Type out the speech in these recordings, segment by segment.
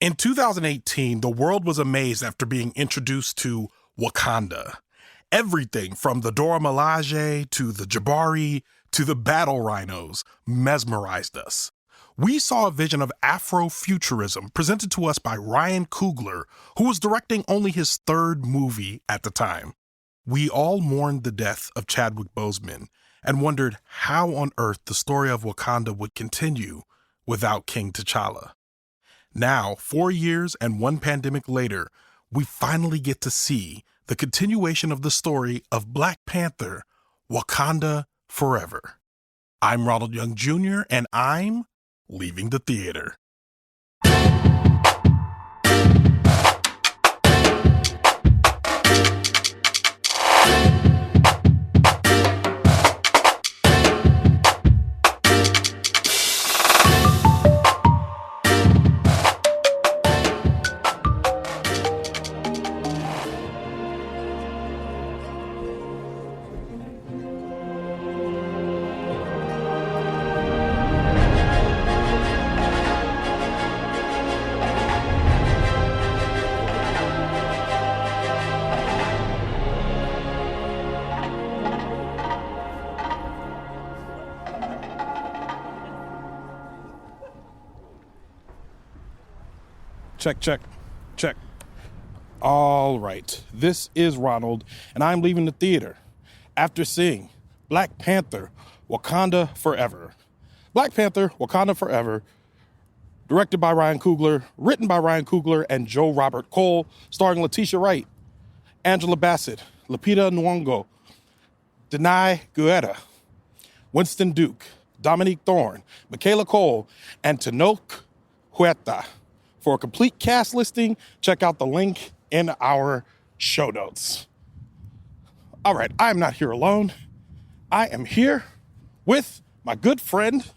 In 2018, the world was amazed after being introduced to Wakanda. Everything from the Dora Milaje to the Jabari to the battle rhinos mesmerized us. We saw a vision of Afrofuturism presented to us by Ryan Coogler, who was directing only his third movie at the time. We all mourned the death of Chadwick Boseman and wondered how on earth the story of Wakanda would continue without King T'Challa. Now, 4 years and one pandemic later, we finally get to see the continuation of the story of Black Panther, Wakanda Forever. I'm Ronald Young Jr., and I'm leaving the theater. Check. All right, this is Ronald, and I'm leaving the theater after seeing Black Panther, Wakanda Forever. Black Panther, Wakanda Forever, directed by Ryan Coogler, written by Ryan Coogler and Joe Robert Coel, starring Letitia Wright, Angela Bassett, Lupita Nyongo, Danai, Guirra, Winston Duke, Dominique Thorne, Michaela Coel, and Tenoch, Huerta. For a complete cast listing, check out the link in our show notes. All right, I'm not here alone. I am here with my good friend,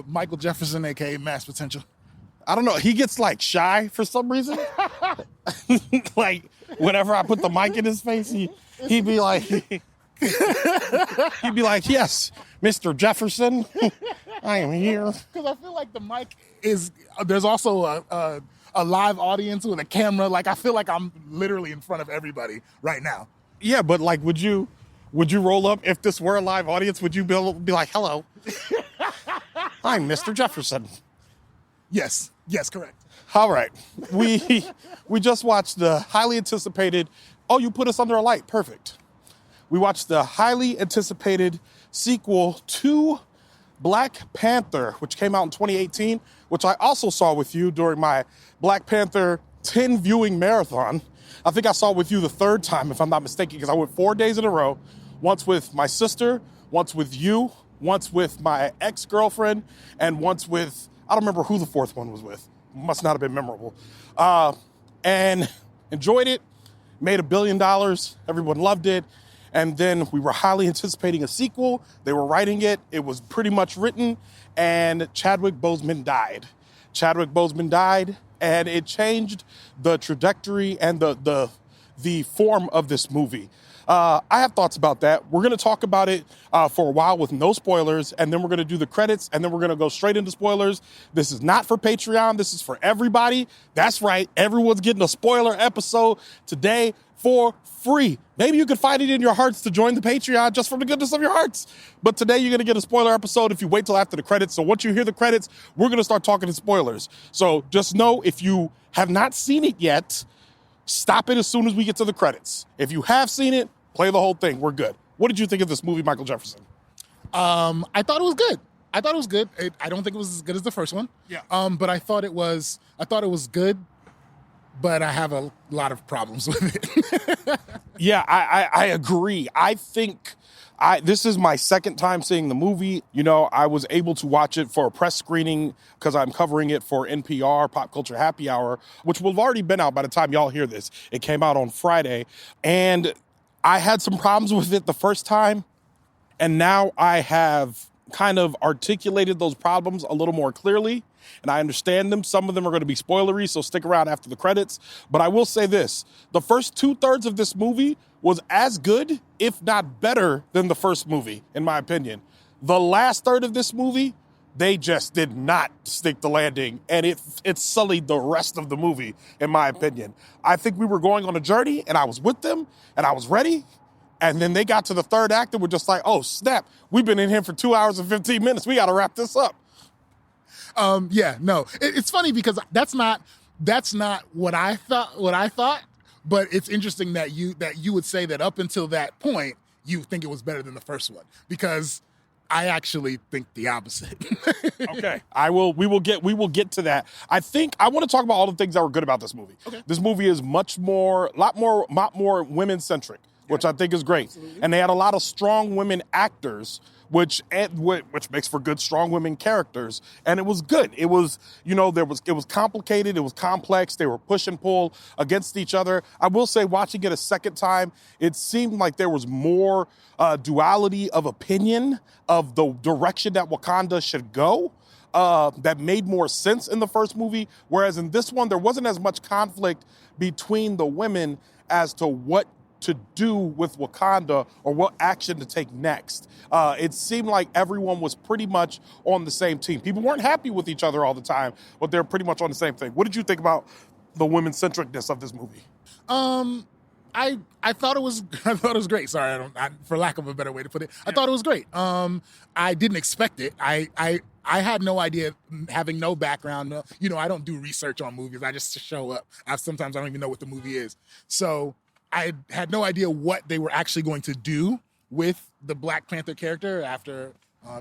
Michael Jefferson, aka Mass Potential. I don't know, he gets like shy for some reason. Like whenever I put the mic in his face, he'd be like, yes, Mr. Jefferson, I am here. Because I feel like the mic is, there's also a live audience with a camera. Like, I feel like I'm literally in front of everybody right now. Yeah, but like, would you roll up if this were a live audience? Would you be like, hello, I'm Mr. Jefferson? Yes, correct. All right, we just watched the highly anticipated, you put us under a light, perfect. We watched the highly anticipated sequel to Black Panther, which came out in 2018, which I also saw with you during my Black Panther 10 viewing marathon. I think I saw it with you the third time, if I'm not mistaken, because I went 4 days in a row, once with my sister, once with you, once with my ex-girlfriend, and once with, I don't remember who the fourth one was with. Must not have been memorable. And enjoyed it, made $1 billion, everyone loved it. And then we were highly anticipating a sequel. They were writing it. It was pretty much written. And Chadwick Boseman died. And it changed the trajectory and the form of this movie. I have thoughts about that. We're going to talk about it for a while with no spoilers, and then we're going to do the credits, and then we're going to go straight into spoilers. This is not for Patreon. This is for everybody. That's right. Everyone's getting a spoiler episode today for free. Maybe you could find it in your hearts to join the Patreon just from the goodness of your hearts. But today you're going to get a spoiler episode if you wait till after the credits. So once you hear the credits, we're going to start talking in spoilers. So just know, if you have not seen it yet, stop it as soon as we get to the credits. If you have seen it, play the whole thing. We're good. What did you think of this movie, Michael Jefferson? I thought it was good. I don't think it was as good as the first one. Yeah. But I thought it was good, but I have a lot of problems with it. Yeah, I agree. I think this is my second time seeing the movie. You know, I was able to watch it for a press screening because I'm covering it for NPR Pop Culture Happy Hour, which will have already been out by the time y'all hear this. It came out on Friday, and I had some problems with it the first time, and now I have kind of articulated those problems a little more clearly, and I understand them. Some of them are going to be spoilery, so stick around after the credits. But I will say this, the first 2/3 of this movie was as good, if not better, than the first movie, in my opinion. The last third of this movie they just did not stick the landing, and it sullied the rest of the movie, in my opinion. I think we were going on a journey, and I was with them, and I was ready, and then they got to the third act, and we're just like, oh, snap, we've been in here for 2 hours and 15 minutes. We got to wrap this up. It's funny because that's not what I thought, but it's interesting that you would say that up until that point, you think it was better than the first one, because I actually think the opposite. Okay. We will get to that. I think I want to talk about all the things that were good about this movie. Okay. This movie is a lot more women-centric, which I think is great. Absolutely. And they had a lot of strong women actors, which makes for good, strong women characters. And it was good. It was, it was complicated. It was complex. They were push and pull against each other. I will say, watching it a second time, it seemed like there was more duality of opinion of the direction that Wakanda should go. That made more sense in the first movie. Whereas in this one, there wasn't as much conflict between the women as to what to do with Wakanda or what action to take next. It seemed like everyone was pretty much on the same team. People weren't happy with each other all the time, but they're pretty much on the same thing. What did you think about the women-centricness of this movie? I thought it was great. Sorry, for lack of a better way to put it, I thought it was great. I didn't expect it. I had no idea, having no background. I don't do research on movies. I just show up. Sometimes I don't even know what the movie is. So I had no idea what they were actually going to do with the Black Panther character after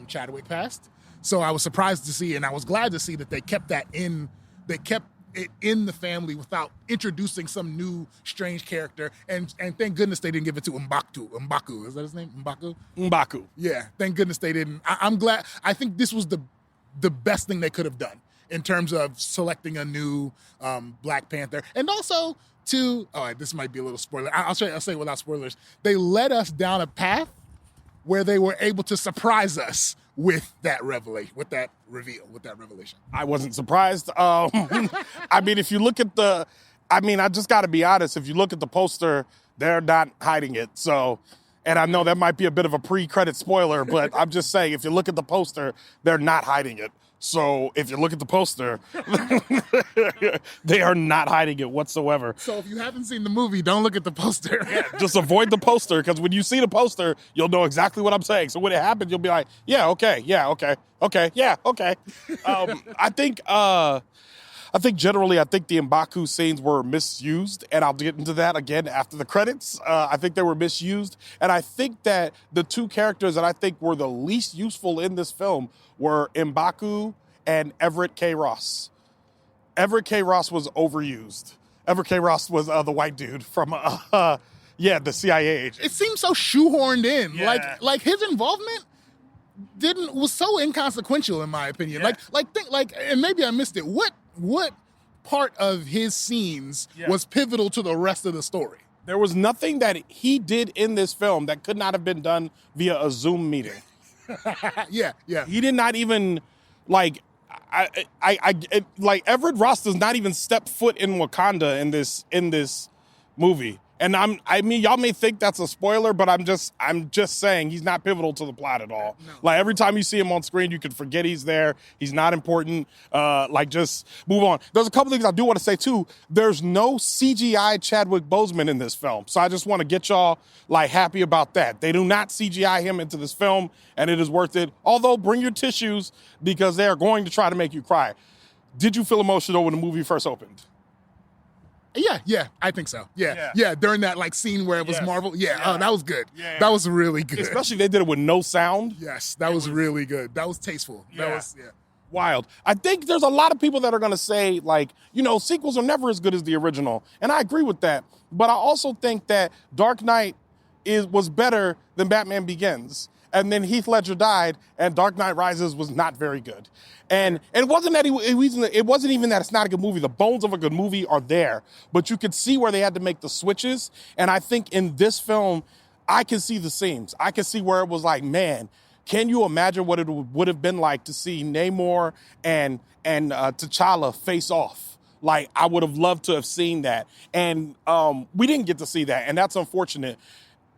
Chadwick passed. So I was surprised to see, and I was glad to see that they kept that in. They kept it in the family without introducing some new strange character. And thank goodness they didn't give it to M'Baku. Is that his name? M'Baku. Yeah. Thank goodness they didn't. I'm glad. I think this was the best thing they could have done in terms of selecting a new Black Panther, and also. This might be a little spoiler. I'll say it without spoilers. They led us down a path where they were able to surprise us with that revelation, with that revelation. I wasn't surprised. If you look at I just got to be honest. If you look at the poster, they're not hiding it. So, and I know that might be a bit of a pre-credit spoiler, but I'm just saying, if you look at the poster, they're not hiding it. So if you look at the poster, they are not hiding it whatsoever. So if you haven't seen the movie, don't look at the poster. Just avoid the poster, because when you see the poster, you'll know exactly what I'm saying. So when it happens, you'll be like, yeah, okay. I think generally, the M'Baku scenes were misused, and I'll get into that again after the credits. I think they were misused, and I think that the two characters that I think were the least useful in this film were M'Baku and Everett K. Ross. Everett K. Ross was overused. Everett K. Ross was the white dude from, the CIA agent. It seems so shoehorned in. Yeah. Like his involvement was so inconsequential, in my opinion. Yeah. And maybe I missed it. What part of his scenes was pivotal to the rest of the story? There was nothing that he did in this film that could not have been done via a Zoom meeting. Yeah. He did not even, Everett Ross does not even step foot in Wakanda in this movie. And y'all may think that's a spoiler, but I'm just saying he's not pivotal to the plot at all. No. Every time you see him on screen, you can forget he's there. He's not important. Just move on. There's a couple things I do want to say too. There's no CGI Chadwick Boseman in this film, so I just want to get y'all happy about that. They do not CGI him into this film, and it is worth it. Although, bring your tissues, because they are going to try to make you cry. Did you feel emotional when the movie first opened? Yeah, I think so. Yeah. During that scene where it was Marvel. Yeah. Oh, that was good. Yeah. That was really good. Especially they did it with no sound. Yes, that was really good. That was tasteful. That was wild. I think there's a lot of people that are going to say sequels are never as good as the original, and I agree with that. But I also think that Dark Knight was better than Batman Begins. And then Heath Ledger died, and Dark Knight Rises was not very good. And it wasn't that it wasn't even that it's not a good movie. The bones of a good movie are there, but you could see where they had to make the switches. And I think in this film, I can see the seams. I can see where it was man, can you imagine what it would have been like to see Namor and T'Challa face off? I would have loved to have seen that. And we didn't get to see that, and that's unfortunate.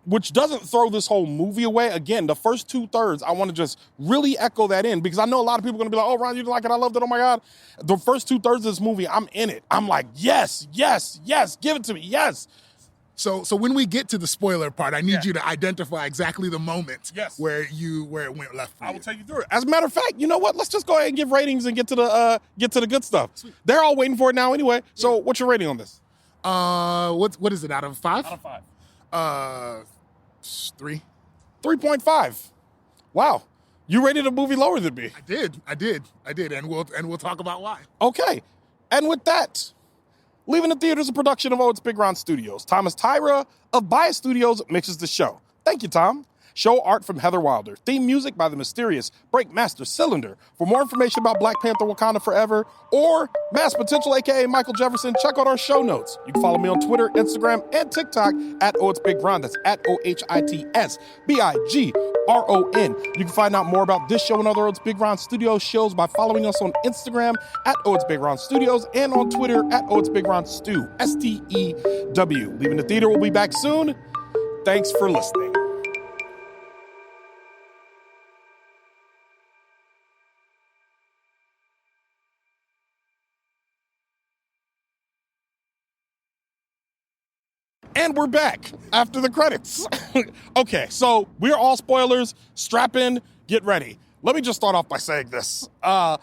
which doesn't throw this whole movie away. Again, the first 2/3, I want to just really echo that in, because I know a lot of people are going to be like, oh, Ron, you didn't like it, I loved it, oh my God. The first 2/3 of this movie, I'm in it. I'm like, yes, yes, yes, give it to me, yes. So when we get to the spoiler part, I need you to identify exactly the moment where it went left for you. I will take you through it. As a matter of fact, you know what? Let's just go ahead and give ratings and get to the good stuff. Sweet. They're all waiting for it now anyway. So what's your rating on this? What is it, out of 5? Out of 5. 3. 3.5. Wow. You rated a movie lower than me. I did. And we'll talk about why. Okay. And with that, Leaving the Theater is a production of OhitsBigRon Studios. Thomas Tyra of Bias Studios mixes the show. Thank you, Tom. Show art from Heather Wilder. Theme music by the mysterious Breakmaster Cylinder. For more information about Black Panther Wakanda Forever or Mass Potential, a.k.a. Michael Jefferson, check out our show notes. You can follow me on Twitter, Instagram, and TikTok at OhitsBigRon. That's at OhitsBigRon. You can find out more about this show and other OhitsBigRon Studios shows by following us on Instagram at OhitsBigRon Studios and on Twitter at OhitsBigRon Stew, STEW. Leaving the Theater will be back soon. Thanks for listening. And we're back after the credits. Okay, so we're all spoilers. Strap in, get ready. Let me just start off by saying this. I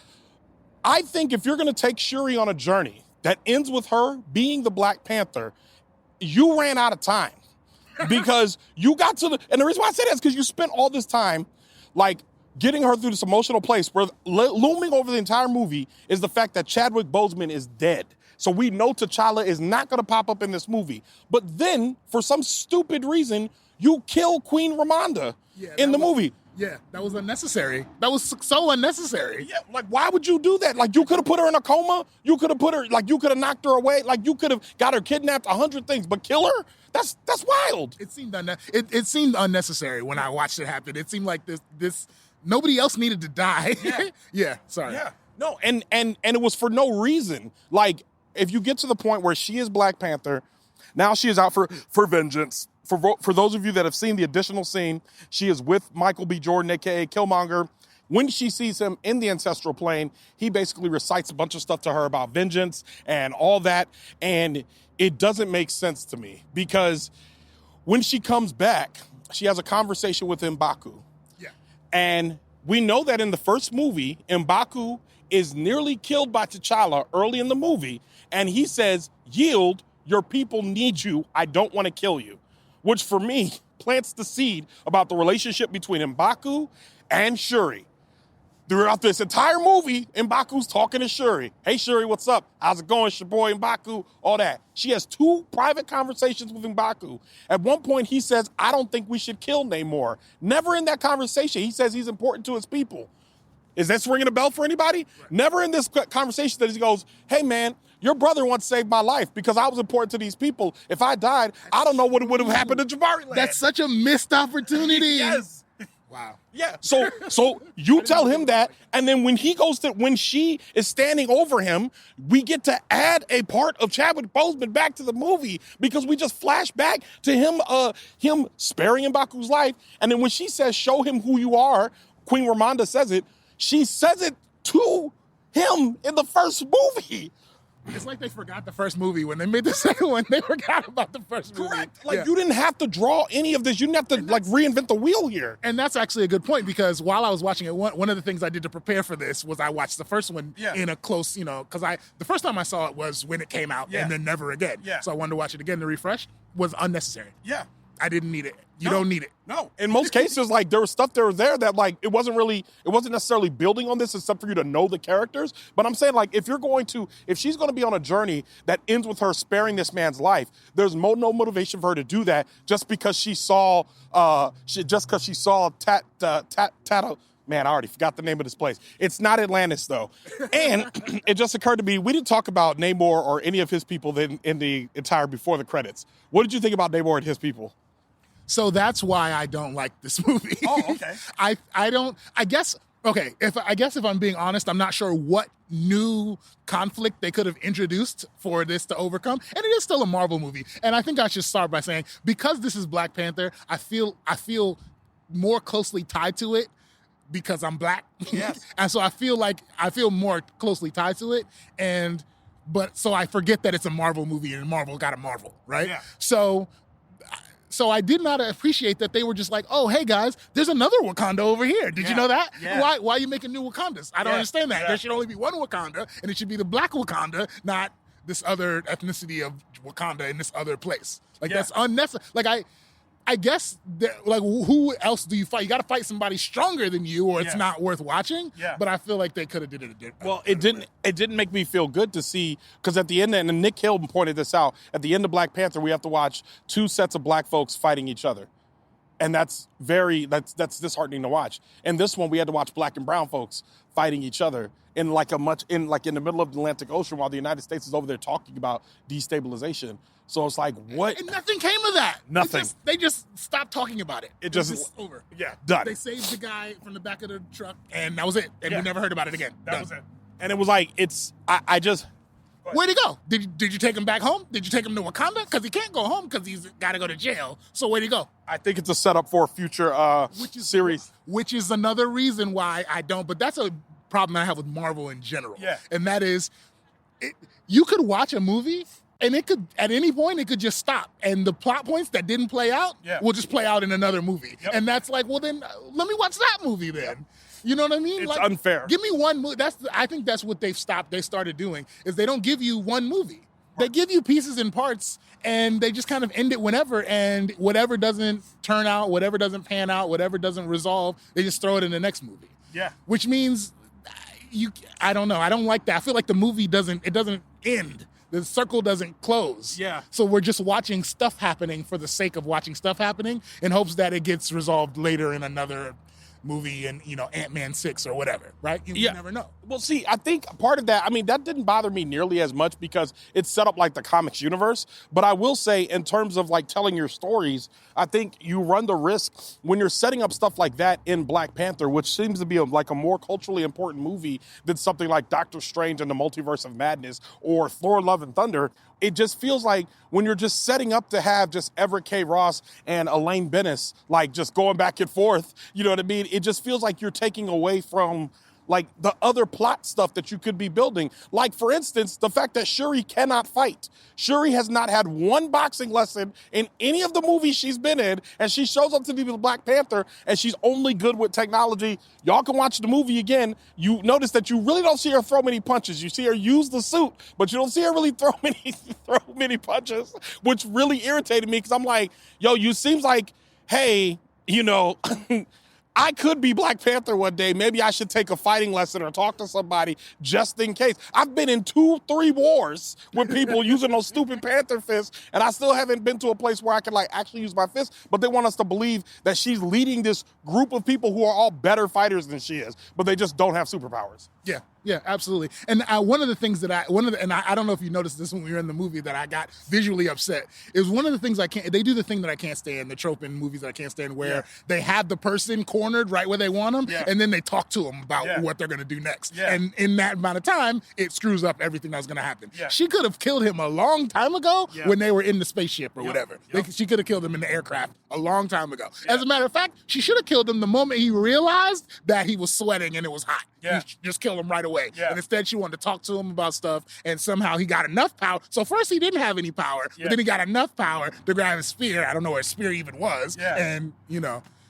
think if you're going to take Shuri on a journey that ends with her being the Black Panther, you ran out of time. Because you got to and the reason why I say that is because you spent all this time, like, getting her through this emotional place where looming over the entire movie is the fact that Chadwick Boseman is dead. So we know T'Challa is not going to pop up in this movie. But then, for some stupid reason, you kill Queen Ramonda in the movie. Yeah, that was unnecessary. That was so unnecessary. Yeah, like, why would you do that? Like, you could have put her in a coma. You could have put her, like, you could have knocked her away. Like, you could have got her kidnapped, 100 things. But kill her? That's wild. It seemed unnecessary when I watched it happen. It seemed like this nobody else needed to die. Yeah. Sorry. Yeah. No, and it was for no reason. Like, if you get to the point where she is Black Panther, now she is out for vengeance. For those of you that have seen the additional scene, she is with Michael B. Jordan, a.k.a. Killmonger. When she sees him in the ancestral plane, he basically recites a bunch of stuff to her about vengeance and all that. And it doesn't make sense to me because when she comes back, she has a conversation with M'Baku. Yeah. And we know that in the first movie, M'Baku is nearly killed by T'Challa early in the movie. And he says, yield, your people need you. I don't want to kill you. Which for me plants the seed about the relationship between M'Baku and Shuri. Throughout this entire movie, M'Baku's talking to Shuri. Hey, Shuri, what's up? How's it going? It's your boy M'Baku, all that. She has 2 private conversations with M'Baku. At one point, he says, I don't think we should kill Namor. Never in that conversation, he says he's important to his people. Is this ringing a bell for anybody? Right. Never in this conversation that he goes, hey, man, your brother once saved my life because I was important to these people. If I died, I don't know what would have happened to Jabari Land. That's such a missed opportunity. Yes. Wow. Yeah. So you tell him that, and then when she is standing over him, we get to add a part of Chadwick Boseman back to the movie because we just flash back to him sparing M'Baku's life, and then when she says, "Show him who you are," Queen Ramonda says it. She says it to him in the first movie. It's like they forgot the first movie. When they made the second one, they forgot about the first movie. Correct. Like, you didn't have to draw any of this. You didn't have to, like, reinvent the wheel here. And that's actually a good point because while I was watching it, one of the things I did to prepare for this was I watched the first one in a close, because the first time I saw it was when it came out and then never again. Yeah. So I wanted to watch it again to refresh. Was unnecessary. Yeah. I didn't need it. You don't need it. No. In most cases, like, there was stuff there that, like, it wasn't necessarily building on this except for you to know the characters. But I'm saying, like, if she's going to be on a journey that ends with her sparing this man's life, there's no motivation for her to do that just because she saw, Tato. Man, I already forgot the name of this place. It's not Atlantis, though. And it just occurred to me, we didn't talk about Namor or any of his people in the entire before the credits. What did you think about Namor and his people? So that's why I don't like this movie. Oh, okay. I guess Okay, I guess if I'm being honest, I'm not sure what new conflict they could have introduced for this to overcome. And it is still a Marvel movie. And I think I should start by saying, because this is Black Panther, I feel more closely tied to it because I'm Black. Yes. And so I feel more closely tied to it. But I forget that it's a Marvel movie and Marvel got a Marvel, right? Yeah. So I did not appreciate that they were just like, oh, hey, guys, there's another Wakanda over here. Did you know that? Yeah. Why are you making new Wakandas? I don't understand that. Yeah. There should only be one Wakanda, and it should be the Black Wakanda, not this other ethnicity of Wakanda in this other place. Like, that's unnecessary. Like, I guess, who else do you fight? You got to fight somebody stronger than you, or it's not worth watching. Yeah. But I feel like they could have did it. Well, it didn't make me feel good to see, because at the end, and Nick Hill pointed this out, at the end of Black Panther, we have to watch two sets of Black folks fighting each other. And that's disheartening to watch. And this one, we had to watch Black and brown folks fighting each other in in the middle of the Atlantic Ocean, while the United States is over there talking about destabilization. So it's like, what? And nothing came of that. Nothing. They just stopped talking about it. It just over. Yeah, done. They saved the guy from the back of the truck, and that was it. And we never heard about it again. That was it. And it was like, I just... Where'd he go? Did you take him back home? Did you take him to Wakanda? Because he can't go home because he's got to go to jail. So where'd he go? I think it's a setup for a future series. Which is another reason why I don't. But that's a problem I have with Marvel in general. Yeah. And that is, you could watch a movie and it could, at any point, it could just stop. And the plot points that didn't play out will just play out in another movie. Yep. And that's like, well, then let me watch that movie then. Yep. You know what I mean? It's unfair. Give me one movie. I think that's what they started doing, is they don't give you one movie. They give you pieces and parts, and they just kind of end it whenever, and whatever doesn't turn out, whatever doesn't pan out, whatever doesn't resolve, they just throw it in the next movie. Yeah. Which means, I don't know. I don't like that. I feel like the movie doesn't end. The circle doesn't close. Yeah. So we're just watching stuff happening for the sake of watching stuff happening in hopes that it gets resolved later in another movie and, Ant-Man 6 or whatever, right? You never know. Well, see, I think part of that, that didn't bother me nearly as much because it's set up like the comics universe. But I will say, in terms of like telling your stories, I think you run the risk when you're setting up stuff like that in Black Panther, which seems to be a more culturally important movie than something like Doctor Strange and the Multiverse of Madness or Thor: Love and Thunder. It just feels like when you're just setting up to have just Everett K. Ross and Elaine Bennis, like just going back and forth, you know what I mean? It just feels like you're taking away from like the other plot stuff that you could be building. Like, for instance, the fact that Shuri cannot fight. Shuri has not had one boxing lesson in any of the movies she's been in, and she shows up to be the Black Panther, and she's only good with technology. Y'all can watch the movie again. You notice that you really don't see her throw many punches. You see her use the suit, but you don't see her really throw many punches, which really irritated me because I'm like, yo, you seems like, hey, I could be Black Panther one day. Maybe I should take a fighting lesson or talk to somebody just in case. I've been in 2-3 wars with people using those stupid Panther fists, and I still haven't been to a place where I can actually use my fists. But they want us to believe that she's leading this group of people who are all better fighters than she is, but they just don't have superpowers. Yeah, absolutely. And one of the things that I don't know if you noticed this when we were in the movie that I got visually upset, is one of the things they do the thing that I can't stand, the trope in movies that I can't stand, where they have the person cornered right where they want them, and then they talk to them about what they're going to do next. Yeah. And in that amount of time, it screws up everything that was going to happen. Yeah. She could have killed him a long time ago when they were in the spaceship or whatever. She could have killed him in the aircraft a long time ago. As a matter of fact, she should have killed him the moment he realized that he was sweating and it was hot. Yeah. Just kill him right away. Yeah. And instead, she wanted to talk to him about stuff, and somehow he got enough power. So first, he didn't have any power, but then he got enough power to grab his spear. I don't know where his spear even was, and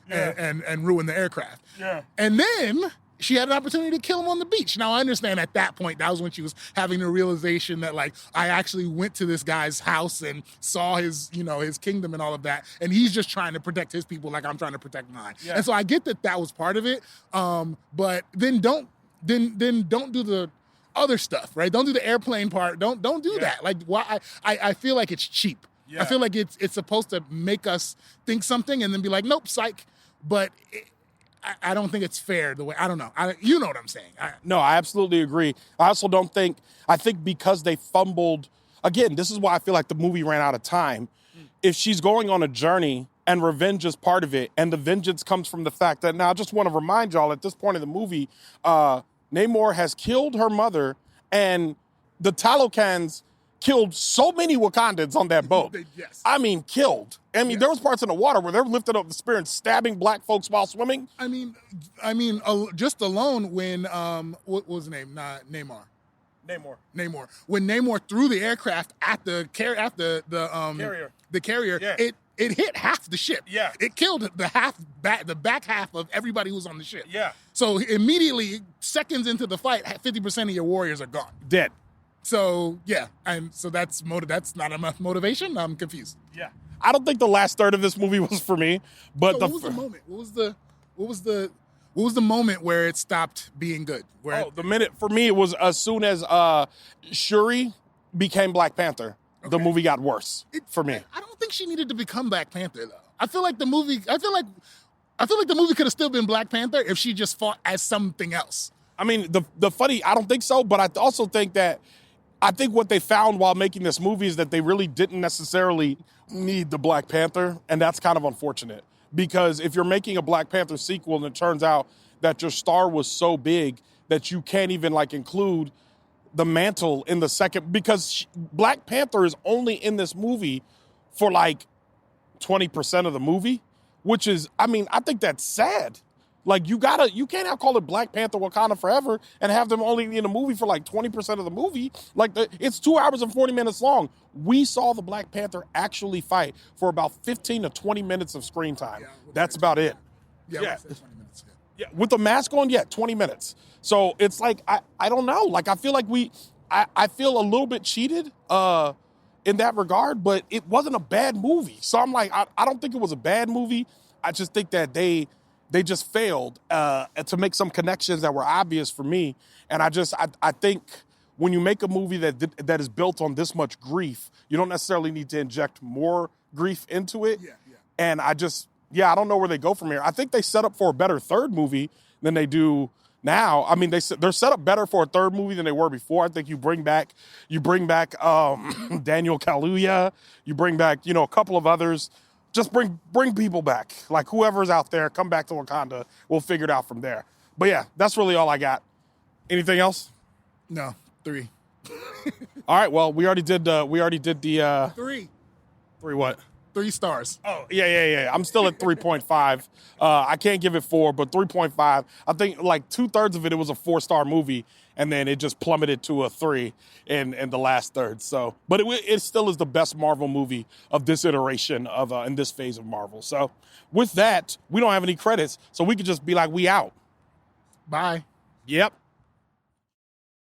and ruin the aircraft. Yeah. And then she had an opportunity to kill him on the beach. Now, I understand at that point, that was when she was having the realization that, I actually went to this guy's house and saw his, his kingdom and all of that. And he's just trying to protect his people like I'm trying to protect mine. Yeah. And so I get that was part of it. But then don't do the other stuff, right? Don't do the airplane part. Don't do that. Like, why? I feel like it's cheap. Yeah. I feel like it's supposed to make us think something and then be like, nope, psych. But I don't think it's fair the way, I don't know. You know what I'm saying. No, I absolutely agree. I also I think because they fumbled, again, this is why I feel like the movie ran out of time. If she's going on a journey and revenge is part of it. And the vengeance comes from the fact that, now I just want to remind y'all at this point in the movie, Namor has killed her mother, and the Talokans killed so many Wakandans on that boat. Yes. I mean, killed. I mean, there was parts in the water where they're lifting up the spear and stabbing black folks while swimming. I mean, just alone when what was his name? Namor. When Namor threw the aircraft at the carrier, Yeah. it hit half the ship. Yeah. It killed the back half of everybody who was on the ship. Yeah. So immediately, seconds into the fight, 50% of your warriors are gone. Dead. So yeah, and so that's not enough motivation. I'm confused. Yeah. I don't think the last third of this movie was for me, but So what was the moment? What was the moment where it stopped being good? The minute for me, it was as soon as Shuri became Black Panther, the movie got worse for me. I don't think she needed to become Black Panther though. I feel like the movie could have still been Black Panther if she just fought as something else. I mean, the funny, I don't think so, but I also think that what they found while making this movie is that they really didn't necessarily need the Black Panther, and that's kind of unfortunate. Because if you're making a Black Panther sequel and it turns out that your star was so big that you can't even include the mantle in the second, because Black Panther is only in this movie for 20% of the movie, which is, I think that's sad. You can't call it Black Panther Wakanda Forever and have them only in the movie for 20% of the movie. It's 2 hours and 40 minutes long. We saw the Black Panther actually fight for about 15 to 20 minutes of screen time. That's about it. Yeah. 20 minutes. Yeah. With the mask on, 20 minutes. So it's I don't know. I feel I feel a little bit cheated in that regard, but it wasn't a bad movie. So I'm I don't think it was a bad movie. I just think that they just failed to make some connections that were obvious for me. And I think when you make a movie that is built on this much grief, you don't necessarily need to inject more grief into it. Yeah. And I don't know where they go from here. I think they set up for a better third movie than they do now. I mean, they're set up better for a third movie than they were before. I think you bring back Daniel Kaluuya, you bring back, a couple of others. Just bring people back. Whoever's out there, come back to Wakanda. We'll figure it out from there. But yeah, that's really all I got. Anything else? No, 3. All right. Well, we already did the 3. 3 what? 3 stars. Oh, yeah. I'm still at 3.5. I can't give it 4, but 3.5. I think 2/3 of it was a 4-star movie, and then it just plummeted to a 3 in the last third. So, but it still is the best Marvel movie of this iteration of in this phase of Marvel. So, with that, we don't have any credits, so we could just be we out. Bye. Yep.